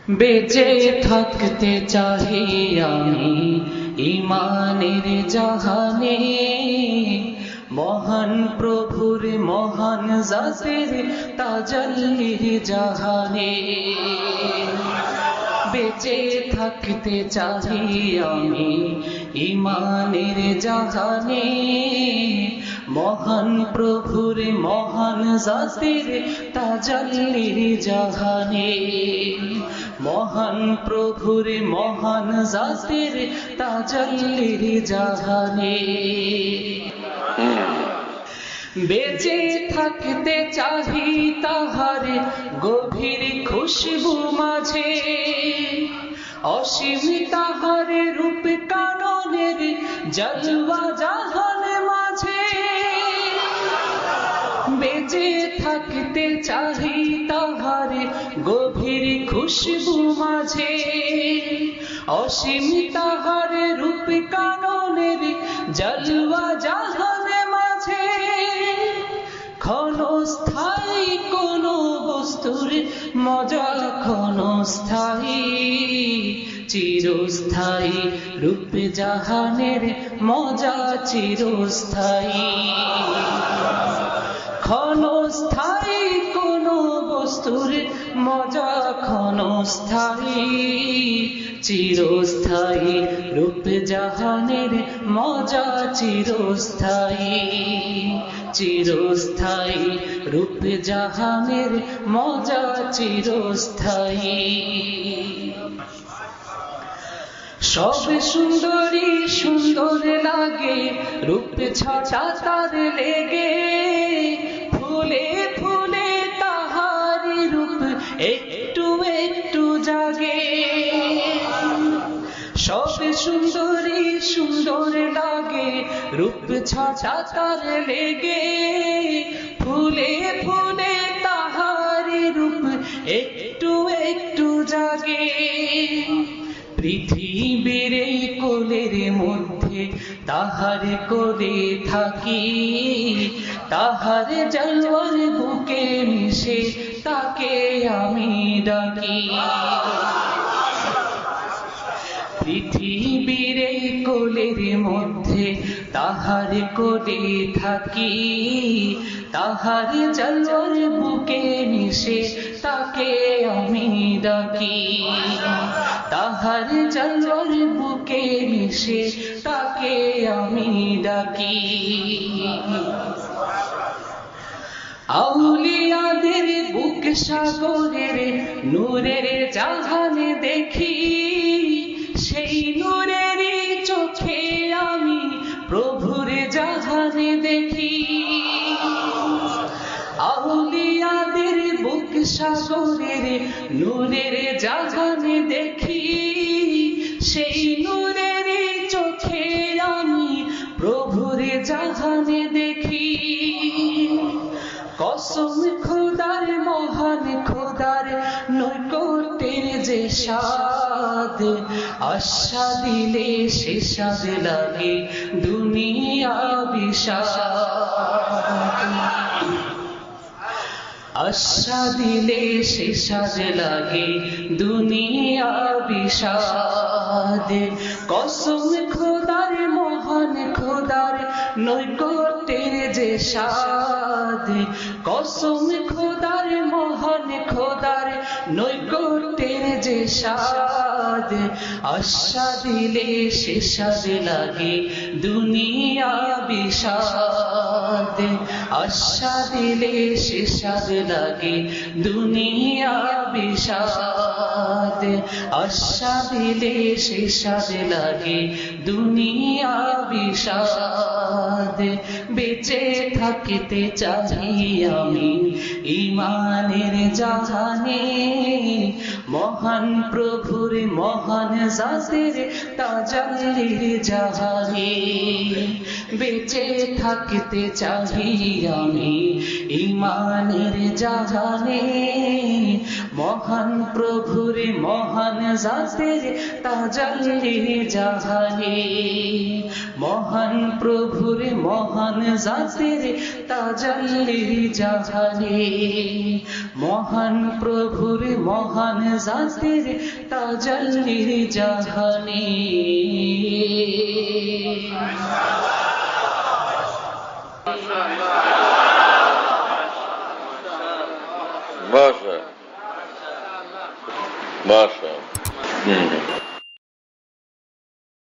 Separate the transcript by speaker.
Speaker 1: বেঁচে থাকতে চাহি আমি ঈমানের জাহানে, মহান প্রভুর মহান জাতের তাজাল্লির জাহানে। বেঁচে থাকতে চাহি আমি ঈমানের জাহানে, মহান প্রভুর মহান জাতের তাজাল্লির জাহানে, মহান প্রভুর মহান জাতের তাজাল্লির জাহানে। বেঁচে থাকতে চাহি তাহার গভীর খুশবু মাঝে, অসীম তাহার রূপ কাননের জলওয়া জাহান মাঝে। বেঁচে থাকতে চাহি তাহার গভীর খুশবু মাঝে, অসীম তাহার রূপ কাননের জলওয়া জাহান মাঝে। ক্ষণস্থায়ী কোন বস্তুর মজা ক্ষণস্থায়ী, চিরস্থায়ী রূপ জাহানের মজা চিরস্থায়ী। ক্ষণস্থায়ী কোন বস্তুর মজা ক্ষণস্থায়ী, চিরস্থায়ী রূপ জাহানের মজা চিরস্থায়ী, চিরস্থায়ী রূপ জাহানের মজা চিরস্থায়ী। সব সুন্দরী সুন্দর লাগে রূপ ছটা তার লেগে, ফুলে ফুলে তাহার রূপ একটু একটু জাগে। সব সুন্দরী সুন্দর লাগে রূপ ছটা তার লেগে, ফুলে ফুলে তাহার রূপ একটু একটু জাগে। পৃথিবীর এই কোলের মধ্যে তাহার কোলে থাকি, তাহার জলওয়ার বুকে মিশে তাকে আমি ডাকি। পৃথিবীর এই কোলের মধ্যে তাহার কোলে থাকি, তাহার জলওয়ার বুকে মিশে তাকে আমি ডাকি। তাহার জলওয়ার বুকে মিশে তাকে আমি ডাকি। আউলিয়াদের বুক সাগরের নূরের জাহানে দেখি, সেই নূরের চোখে আমি প্রভুর জাহানে দেখি। আউলিয়াদের বুক সাগরের নূরের জাহানে দেখি, সেই নূরের চোখে আমি প্রভুর জাহানে দেখি। কসম খোদার মহান খোদার নৈকট্যের যে স্বাদ, আশা দিলে সে স্বাদ লাগে দুনিয়া বিষাদ। আশা দিলে সে স্বাদ লাগে দুনিয়া বিষাদ। কসম খোদার মহান খোদার নৈকট্যের যে স্বাদ, কসম খোদার মহান খোদার নৈকট্যের যে স্বাদ। আশা দিলে সে স্বাদ লাগে দুনিয়া বিষাদ। আশা দিলে সে স্বাদ লাগে দুনিয়া বিষাদ। আশা দিলে সে স্বাদ লাগে দুনিয়া বিষাদ। বেঁচে থাকতে চাহি আমি ঈমানের জাহানে, মহান প্রভুর মহান জাতের তাজাল্লির জাহানে। বেঁচে থাকতে চাহি আমি ঈমানের জাহানে, মহান প্রভুর মহান জাতের তাজাল্লি জাহানে মহান প্রভুর মহান জাতের তাজাল্লি জাহানে মহান প্রভুর মহান জাতের তাজাল্লি জাহানে
Speaker 2: Masha.